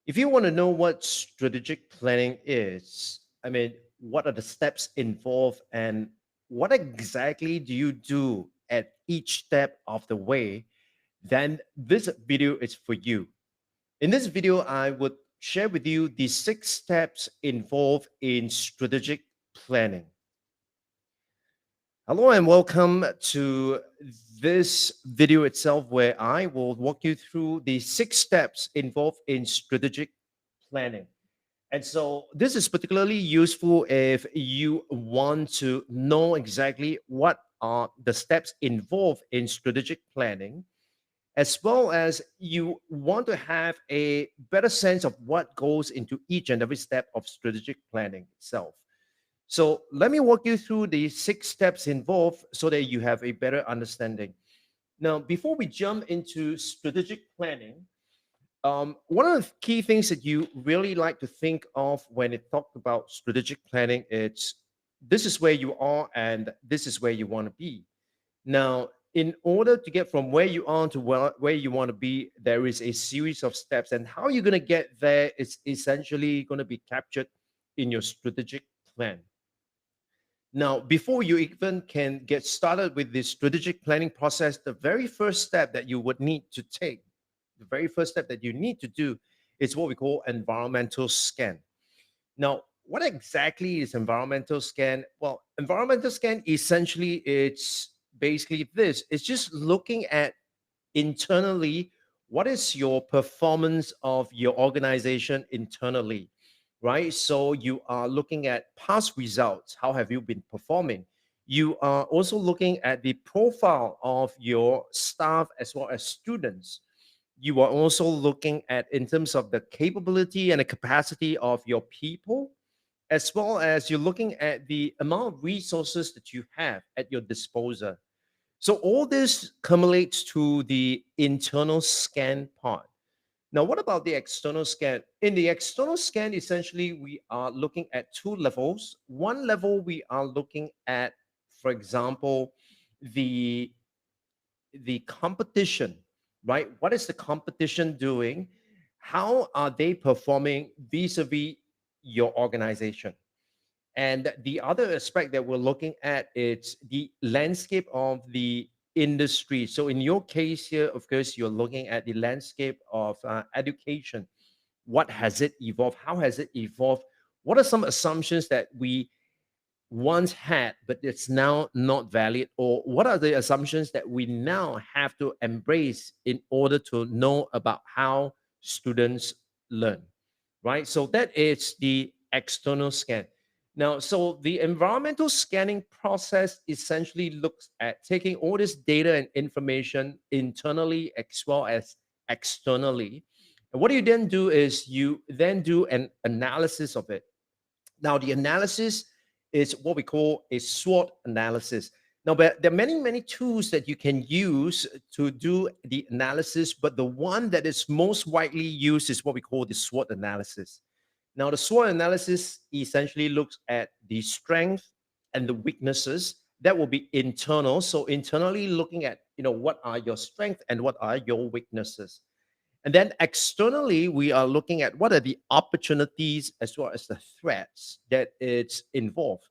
If you want to know what strategic planning is, what are the steps involved and what exactly do you do at each step of the way, then this video is for you. In this video, I would share with you the 6 steps involved in strategic planning. Hello and welcome to this video itself, where I will walk you through the 6 steps involved in strategic planning. And so this is particularly useful if you want to know exactly what are the steps involved in strategic planning, as well as you want to have a better sense of what goes into each and every step of strategic planning itself. So let me walk you through the 6 steps involved so that you have a better understanding. Now, before we jump into strategic planning, one of the key things that you really like to think of when it talked about strategic planning, it's this is where you are and this is where you want to be. Now, in order to get from where you are to where you want to be, there is a series of steps, and how you're going to get there is essentially going to be captured in your strategic plan. Now, before you even can get started with the strategic planning process, the very first step that you would need to take, the very first step that you need to do is what we call environmental scan. Now, what exactly is environmental scan? Well, environmental scan essentially it's basically this. It's just looking at internally what is your performance of your organization internally, right? So you are looking at past results. How have you been performing? You are also looking at the profile of your staff as well as students. You are also looking at in terms of the capability and the capacity of your people, as well as you're looking at the amount of resources that you have at your disposal. So all this accumulates to the internal scan part. Now, what about the external scan? In the external scan, essentially, we are looking at 2 levels. One level, we are looking at, for example, the the competition, right? What is the competition doing? How are they performing vis-a-vis your organization? And the other aspect that we're looking at is the landscape of the industry. So in your case here, of course, you're looking at the landscape of education. What has it evolved? How has it evolved? What are some assumptions that we once had, but it's now not valid? Or what are the assumptions that we now have to embrace in order to know about how students learn, right? So that is the external scan. Now, so the environmental scanning process essentially looks at taking all this data and information internally as well as externally. And what you then do is you then do an analysis of it. Now, the analysis is what we call a SWOT analysis. Now, but there are many, many tools that you can use to do the analysis, but the one that is most widely used is what we call the SWOT analysis. Now, the SWOT analysis essentially looks at the strength and the weaknesses. That will be internal. So internally looking at, what are your strengths and what are your weaknesses. And then externally, we are looking at what are the opportunities as well as the threats that it's involved.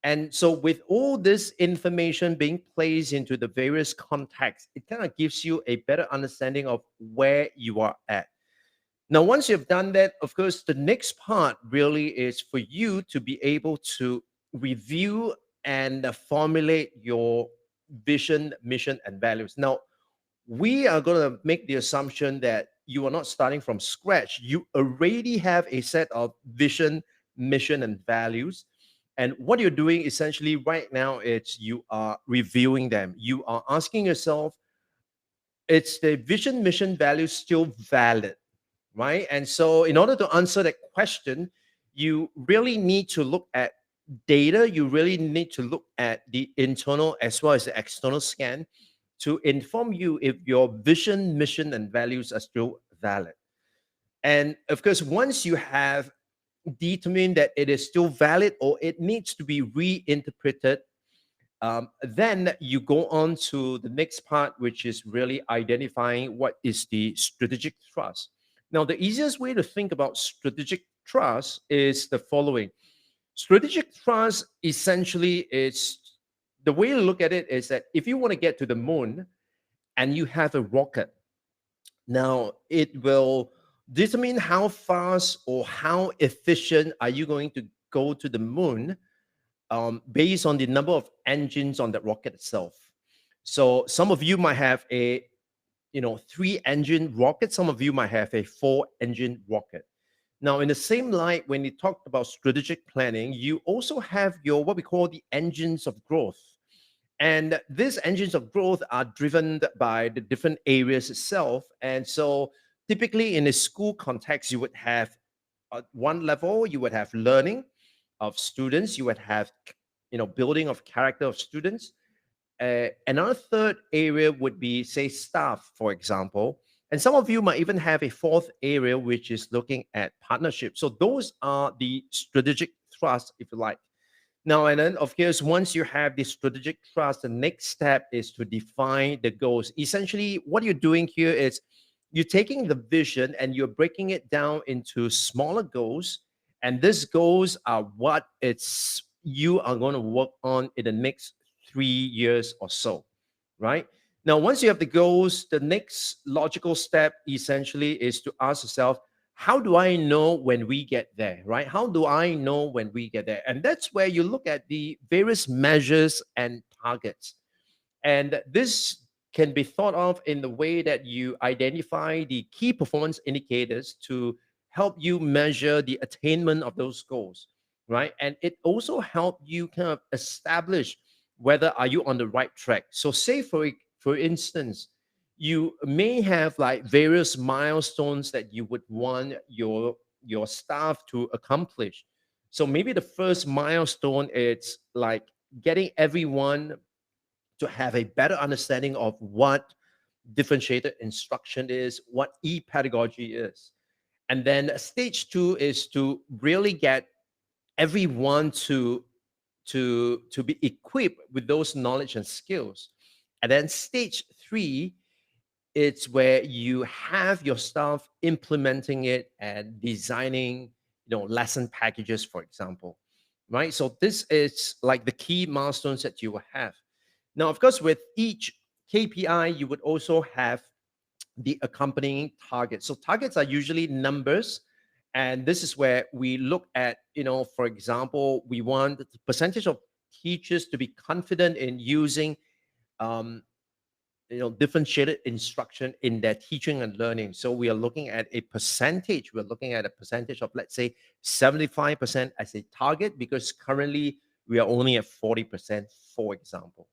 And so, with all this information being placed into the various contexts, it kind of gives you a better understanding of where you are at. Now, once you've done that, of course, the next part really is for you to be able to review and formulate your vision, mission, and values. Now, we are going to make the assumption that you are not starting from scratch. You already have a set of vision, mission, and values. And what you're doing essentially right now is you are reviewing them. You are asking yourself, it's the vision, mission, values still valid, right? And so, in order to answer that question, you really need to look at data. You really need to look at the internal as well as the external scan to inform you if your vision, mission, and values are still valid. And of course, once you have determined that it is still valid or it needs to be reinterpreted, then you go on to the next part, which is really identifying what is the strategic thrust. Now, the easiest way to think about strategic trust is the following. Strategic trust essentially is the way to look at it is that if you want to get to the moon and you have a rocket, now it will determine how fast or how efficient are you going to go to the moon based on the number of engines on that rocket itself. So some of you might have a three-engine rocket. Some of you might have a four-engine rocket. Now, in the same light, when you talked about strategic planning, you also have your what we call the engines of growth. And these engines of growth are driven by the different areas itself. And so typically in a school context, you would have at one level, you would have learning of students, you would have building of character of students. Another third area would be, say, staff, for example. And some of you might even have a fourth area, which is looking at partnership. So those are the strategic thrust, if you like. Now, and then, of course, once you have the strategic trust, the next step is to define the goals. Essentially, what you're doing here is you're taking the vision and you're breaking it down into smaller goals. And these goals are what it's you are going to work on in the next 3 years or so, right? Now, once you have the goals, the next logical step essentially is to ask yourself, how do I know when we get there, right? How do I know when we get there? And that's where you look at the various measures and targets. And this can be thought of in the way that you identify the key performance indicators to help you measure the attainment of those goals, right? And it also help you kind of establish whether are you on the right track. So say for instance, you may have like various milestones that you would want your staff to accomplish. So maybe the first milestone is like getting everyone to have a better understanding of what differentiated instruction is, what e-pedagogy is. And then stage two is to really get everyone to be equipped with those knowledge and skills. And then stage three, it's where you have your staff implementing it and designing, lesson packages, for example, right? So this is like the key milestones that you will have. Now, of course, with each KPI, you would also have the accompanying targets. So targets are usually numbers. And this is where we look at, for example, we want the percentage of teachers to be confident in using um, differentiated instruction in their teaching and learning. So we are looking at a percentage. We're looking at a percentage of, let's say, 75% as a target, because currently we are only at 40%, for example,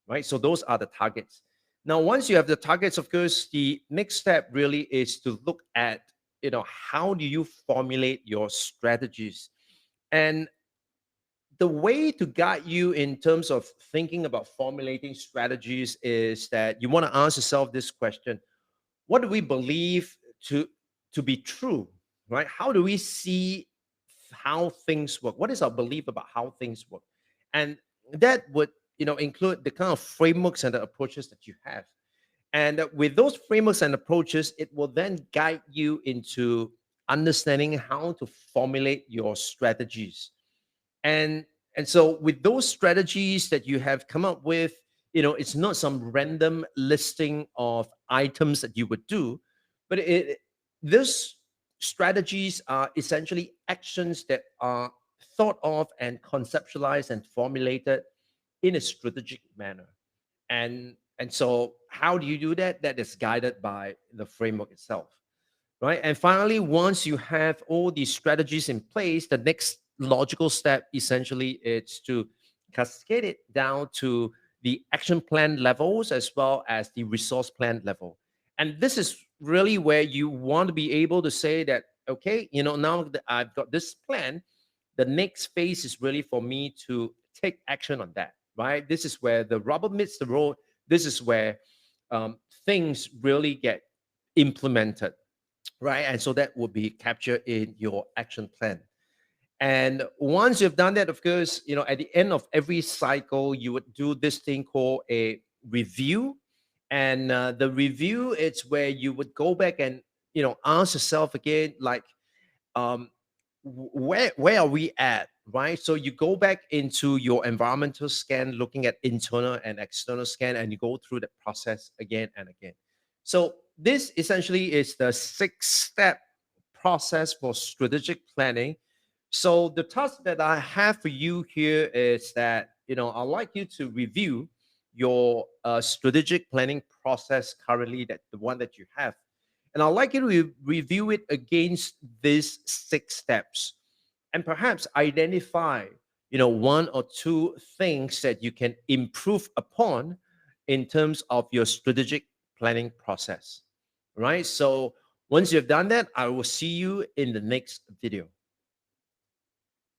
right? So those are the targets. Now, once you have the targets, of course, the next step really is to look at, how do you formulate your strategies? And the way to guide you in terms of thinking about formulating strategies is that you want to ask yourself this question: what do we believe to be true, right? How do we see how things work? What is our belief about how things work? And that would include the kind of frameworks and the approaches that you have. And with those frameworks and approaches, it will then guide you into understanding how to formulate your strategies. And and so with those strategies that you have come up with, it's not some random listing of items that you would do, but those strategies are essentially actions that are thought of and conceptualized and formulated in a strategic manner. And so how do you do that? That is guided by the framework itself, right? And finally, once you have all these strategies in place, the next logical step essentially is to cascade it down to the action plan levels as well as the resource plan level. And this is really where you want to be able to say that, okay, now that I've got this plan, the next phase is really for me to take action on that, right? This is where the rubber meets the road. This is where things really get implemented, right? And so that will be captured in your action plan. And once you've done that, of course, at the end of every cycle, you would do this thing called a review. And the review, it's where you would go back and ask yourself again, like, um, where are we at, right? So you go back into your environmental scan, looking at internal and external scan, and you go through the process again and again. So this essentially is the 6-step process for strategic planning. So the task that I have for you here is that, I'd like you to review your strategic planning process currently, that the one that you have. And I'd like you to review it against these 6 steps and perhaps identify, one or two things that you can improve upon in terms of your strategic planning process. Right? So once you've done that, I will see you in the next video.